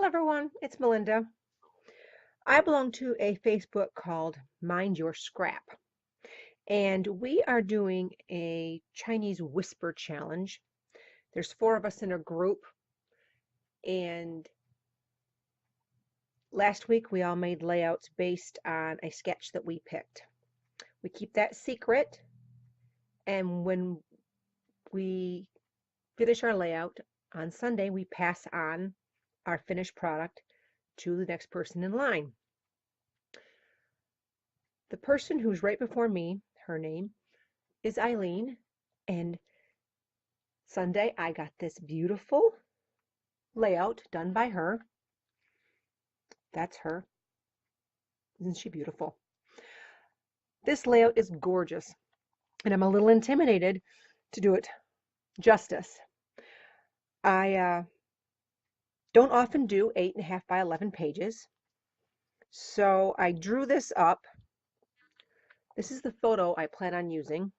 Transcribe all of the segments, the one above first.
Hello everyone, it's Melinda. I belong to a Facebook called Mind Your Scrap, and we are doing a Chinese whisper challenge. There's 4 of us in a group, and last week we all made layouts based on a sketch that we picked. We keep that secret, and when we finish our layout on Sunday, we pass on our finished product to the next person in line. The person who's right before me, her name is Eileen, and Sunday I got this beautiful layout done by her. That's her. Isn't she beautiful? This layout is gorgeous, and I'm a little intimidated to do it justice. I don't often do 8.5 by 11 pages, so I drew this up. This is the photo I plan on using,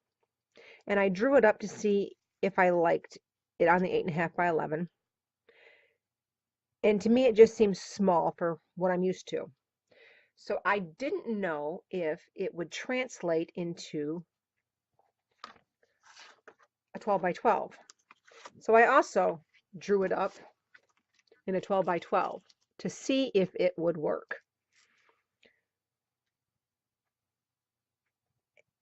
and I drew it up to see if I liked it on the 8.5 by 11. And to me, it just seems small for what I'm used to. So I didn't know if it would translate into a 12 by 12. So I also drew it up in a 12 by 12 to see if it would work.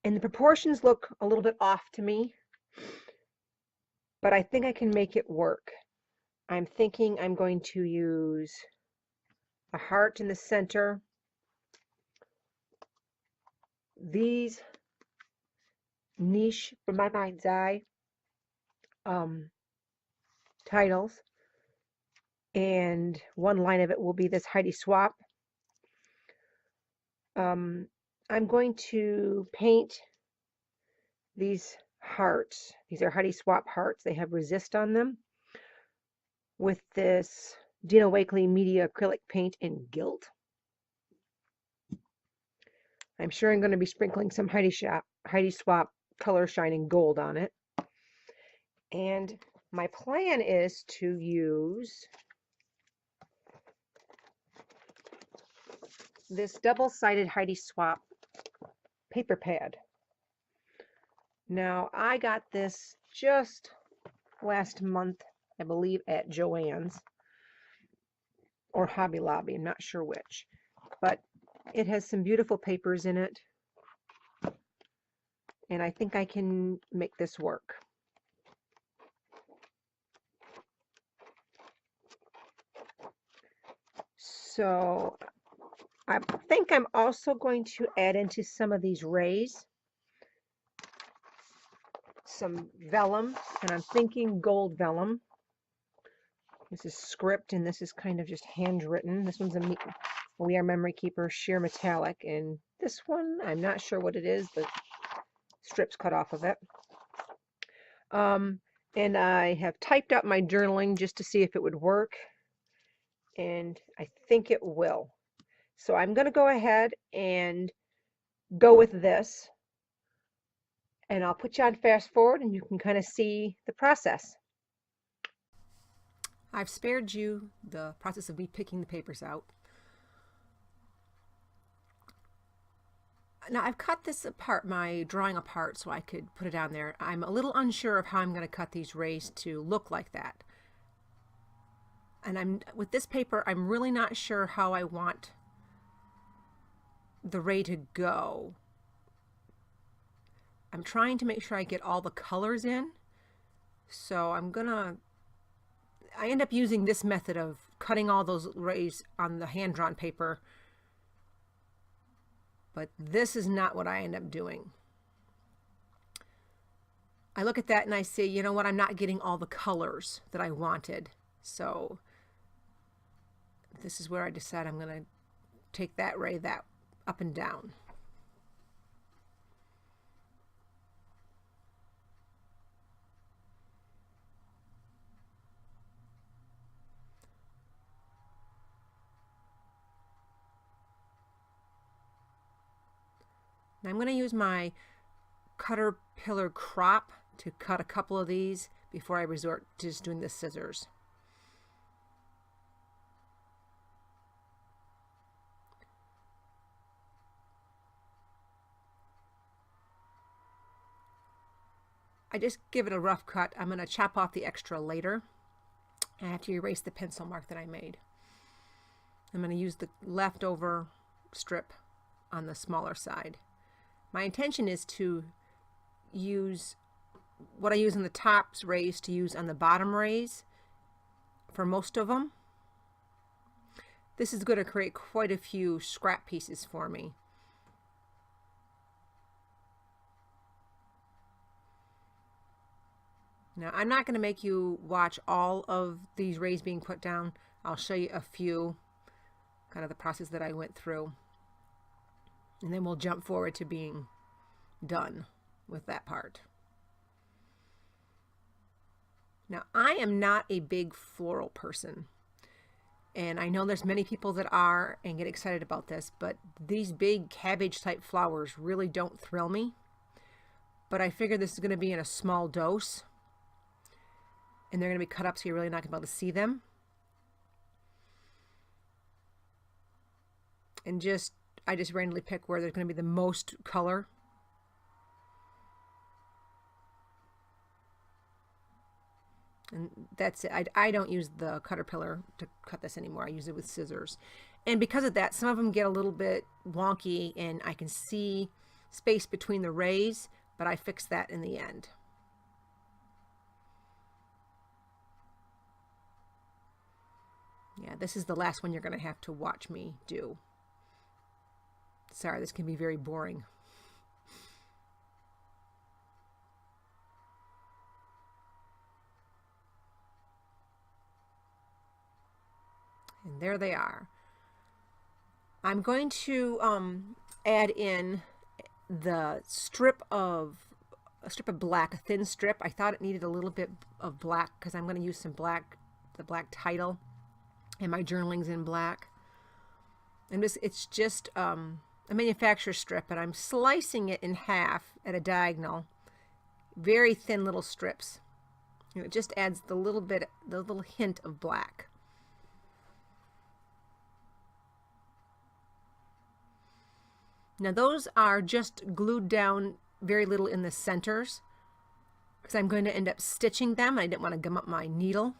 And the proportions look a little bit off to me, but I think I can make it work. I'm thinking I'm going to use a heart in the center. These niche, for my mind's eye, titles, and one line of it will be this Heidi Swap. I'm going to paint these hearts. These are Heidi Swap hearts. They have resist on them with this Dina Wakley Media acrylic paint in gilt. I'm sure I'm going to be sprinkling some Heidi Swap color shining gold on it. And my plan is to use this double-sided Heidi Swap paper pad. Now, I got this just last month, I believe, at Joann's or Hobby Lobby. I'm not sure which, but it has some beautiful papers in it, and I think I can make this work. So I think I'm also going to add into some of these rays some vellum, and I'm thinking gold vellum. This is script, and this is kind of just handwritten. This one's a We Are Memory Keeper sheer metallic, and this one, I'm not sure what it is. The strip's cut off of it. And I have typed up my journaling just to see if it would work, and I think it will. So I'm going to go ahead and go with this, and I'll put you on fast forward and you can kind of see the process. I've spared you the process of me picking the papers out. Now I've cut this apart, my drawing apart, so I could put it on there. I'm a little unsure of how I'm going to cut these rays to look like that. And with this paper, I'm really not sure how I want the ray to go. I'm trying to make sure I get all the colors in. So I end up using this method of cutting all those rays on the hand-drawn paper, but this is not what I end up doing. I look at that and I say, you know what, I'm not getting all the colors that I wanted. So this is where I decide I'm going to take that ray that up and down. Now I'm going to use my Caterpillar crop to cut a couple of these before I resort to just doing the scissors. I just give it a rough cut. I'm going to chop off the extra later. I have to erase the pencil mark that I made. I'm going to use the leftover strip on the smaller side. My intention is to use what I use on the top rays to use on the bottom rays for most of them. This is going to create quite a few scrap pieces for me. Now, I'm not going to make you watch all of these rays being put down. I'll show you a few, kind of the process that I went through. And then we'll jump forward to being done with that part. Now, I am not a big floral person. And I know there's many people that are and get excited about this, but these big cabbage type flowers really don't thrill me. But I figure this is going to be in a small dose. And they're going to be cut up so you're really not going to be able to see them. And I just randomly pick where there's going to be the most color. And that's it. I don't use the caterpillar to cut this anymore. I use it with scissors. And because of that, some of them get a little bit wonky and I can see space between the rays, but I fix that in the end. Yeah, this is the last one you're going to have to watch me do. Sorry, this can be very boring. And there they are. I'm going to add in the strip of black, a thin strip. I thought it needed a little bit of black because I'm going to use some black, the black title. And my journaling's in black. And it's just a manufacturer's strip, and I'm slicing it in half at a diagonal. Very thin little strips. It just adds the little hint of black. Now those are just glued down very little in the centers because I'm going to end up stitching them. I didn't want to gum up my needle.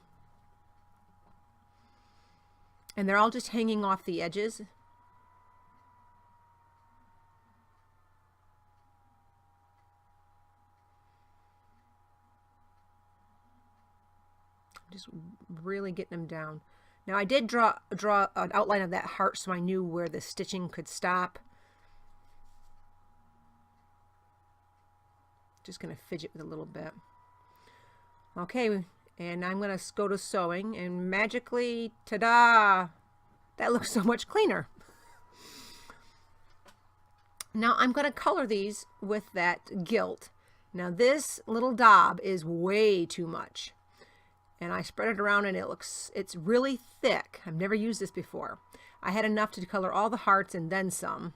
And they're all just hanging off the edges. Just really getting them down. Now I did draw an outline of that heart so I knew where the stitching could stop. Just going to fidget with a little bit. Okay, and I'm going to go to sewing, and magically, ta-da! That looks so much cleaner. Now I'm going to color these with that gilt. Now this little daub is way too much. And I spread it around and it's really thick. I've never used this before. I had enough to color all the hearts and then some.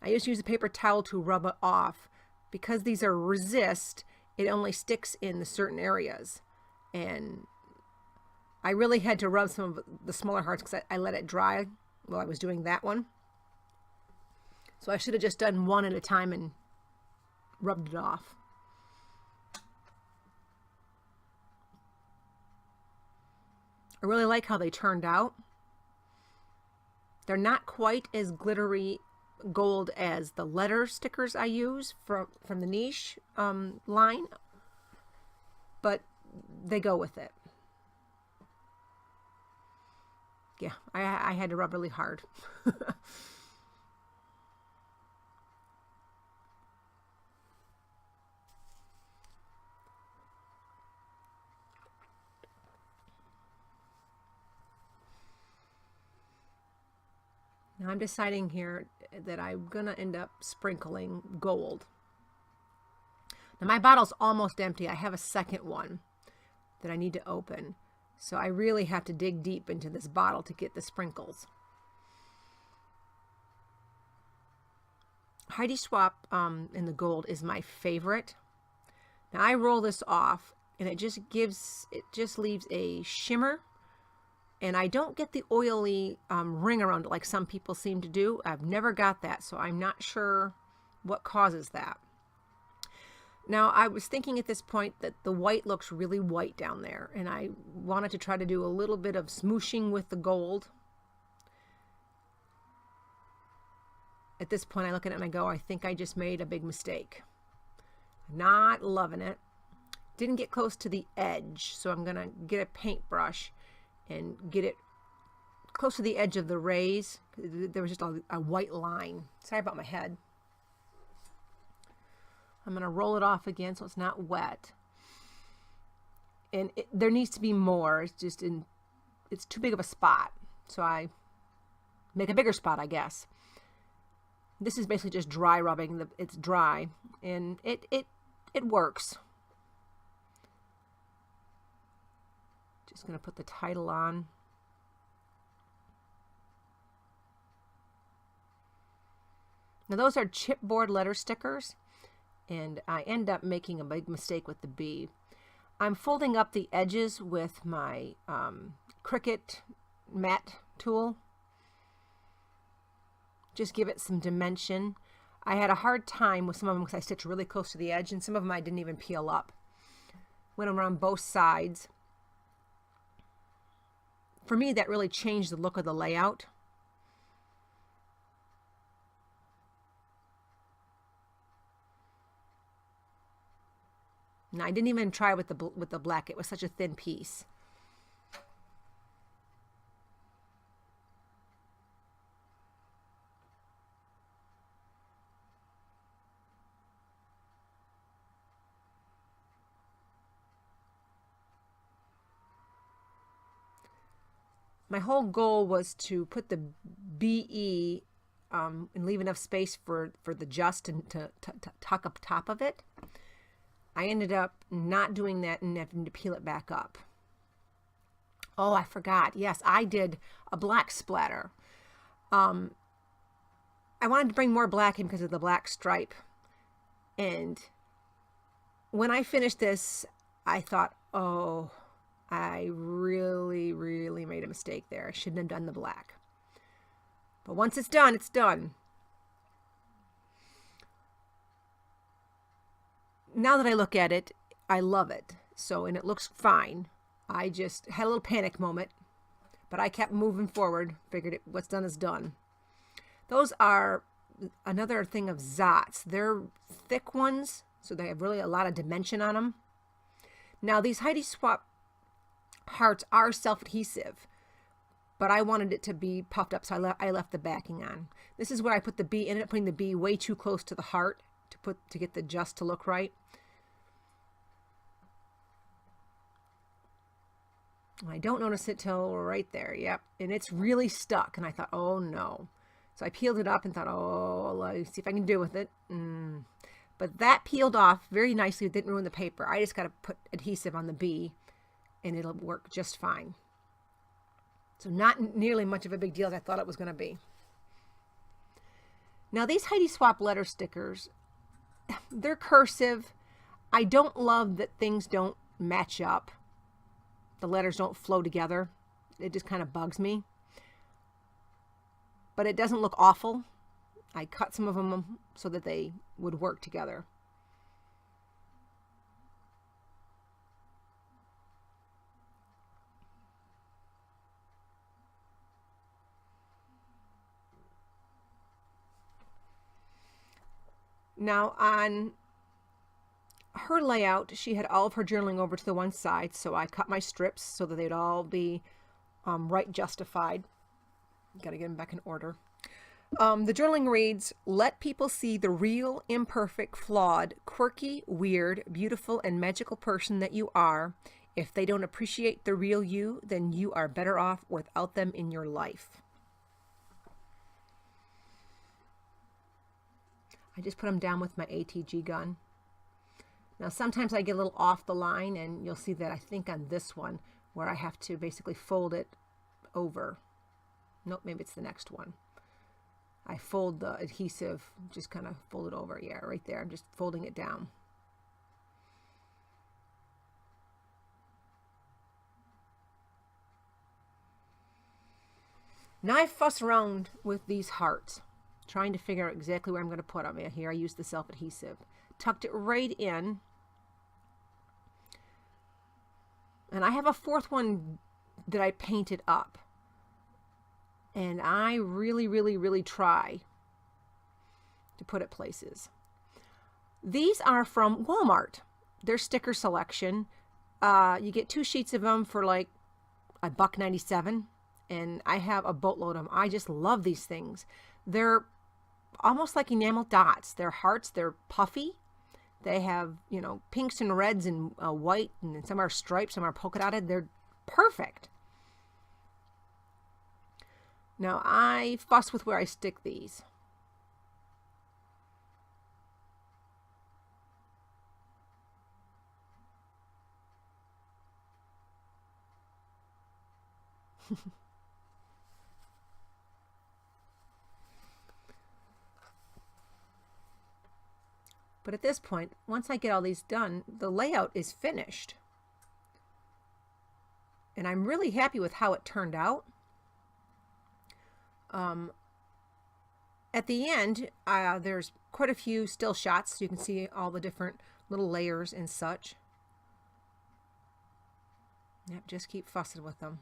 I just use a paper towel to rub it off. Because these are resist, it only sticks in the certain areas. And I really had to rub some of the smaller hearts because I let it dry while I was doing that one. So I should have just done one at a time and rubbed it off. I really like how they turned out. They're not quite as glittery gold as the letter stickers I use from the niche line, but they go with it. Yeah, I had to rub really hard. Now I'm deciding here that I'm going to end up sprinkling gold. Now my bottle's almost empty. I have a second one that I need to open. So I really have to dig deep into this bottle to get the sprinkles. Heidi Swapp in the gold is my favorite. Now I roll this off and it just leaves a shimmer. And I don't get the oily ring around it like some people seem to do. I've never got that, so I'm not sure what causes that. Now, I was thinking at this point that the white looks really white down there, and I wanted to try to do a little bit of smooshing with the gold. At this point, I look at it and I go, I think I just made a big mistake. Not loving it. Didn't get close to the edge, so I'm going to get a paintbrush and get it close to the edge of the rays. There was just a white line. Sorry about my head. I'm going to roll it off again so it's not wet. And there needs to be more. It's too big of a spot. So I make a bigger spot, I guess. This is basically just dry rubbing. It's dry, and it works. Just going to put the title on. Now those are chipboard letter stickers, and I end up making a big mistake with the B. I'm folding up the edges with my Cricut mat tool. Just give it some dimension. I had a hard time with some of them because I stitched really close to the edge, and some of them I didn't even peel up. Went around both sides. For me, that really changed the look of the layout. Now, I didn't even try with the black. It was such a thin piece. My whole goal was to put the BE and leave enough space for the just and to tuck up top of it. I ended up not doing that and having to peel it back up. Oh, I forgot. Yes, I did a black splatter. I wanted to bring more black in because of the black stripe. And when I finished this, I thought, oh, I really, really made a mistake there. I shouldn't have done the black. But once it's done, it's done. Now that I look at it, I love it. So, and it looks fine. I just had a little panic moment, but I kept moving forward. Figured what's done is done. Those are another thing of Zots. They're thick ones, so they have really a lot of dimension on them. Now, these Heidi Swapp hearts are self-adhesive, but I wanted it to be puffed up, so I left the backing on. This is where I put the B. Ended up putting the B way too close to the heart to get the just to look right. I don't notice it till right there. Yep, and it's really stuck. And I thought, oh no. So I peeled it up and thought, oh, let's see if I can do with it. But that peeled off very nicely. It didn't ruin the paper. I just got to put adhesive on the B, and it'll work just fine. So not nearly much of a big deal as I thought it was going to be. Now these Heidi Swapp letter stickers, they're cursive. I don't love that things don't match up. The letters don't flow together. It just kind of bugs me. But it doesn't look awful. I cut some of them so that they would work together. Now on her layout, she had all of her journaling over to the one side, so I cut my strips so that they'd all be right justified. Got to get them back in order. The journaling reads, let people see the real, imperfect, flawed, quirky, weird, beautiful, and magical person that you are. If they don't appreciate the real you, then you are better off without them in your life. I just put them down with my ATG gun. Now sometimes I get a little off the line, and you'll see that I think on this one where I have to basically fold it over. Nope, maybe it's the next one. I fold the adhesive, just kind of fold it over. Yeah, right there. I'm just folding it down. Now I fuss around with these hearts, trying to figure out exactly where I'm going to put them. Here I use the self-adhesive. tucked it right in. And I have a fourth one that I painted up. And I really, really, really try to put it places. These are from Walmart. Their sticker selection. You get 2 sheets of them for like $1.97, and I have a boatload of them. I just love these things. They're almost like enamel dots. They're hearts. They're puffy. They have, you know, pinks and reds and white, and some are striped, some are polka dotted. They're perfect. Now I fuss with where I stick these. But at this point, once I get all these done, the layout is finished. And I'm really happy with how it turned out. At the end, there's quite a few still shots. You can see all the different little layers and such. Yep, just keep fussing with them.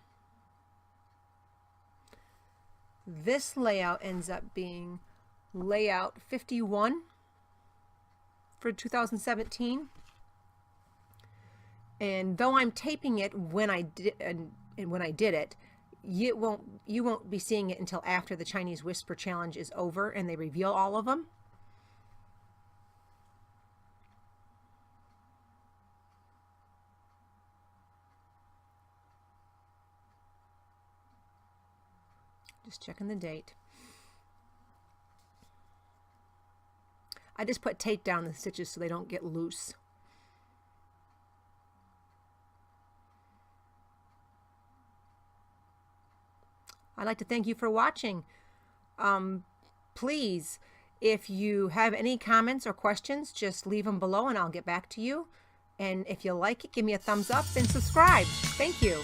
This layout ends up being layout 51 for 2017. And though I'm taping it when I did it, you won't be seeing it until after the Chinese Whisper Challenge is over and they reveal all of them. Just checking the date. I just put tape down the stitches so they don't get loose. I'd like to thank you for watching. Please, if you have any comments or questions, just leave them below and I'll get back to you. And if you like it, give me a thumbs up and subscribe. Thank you.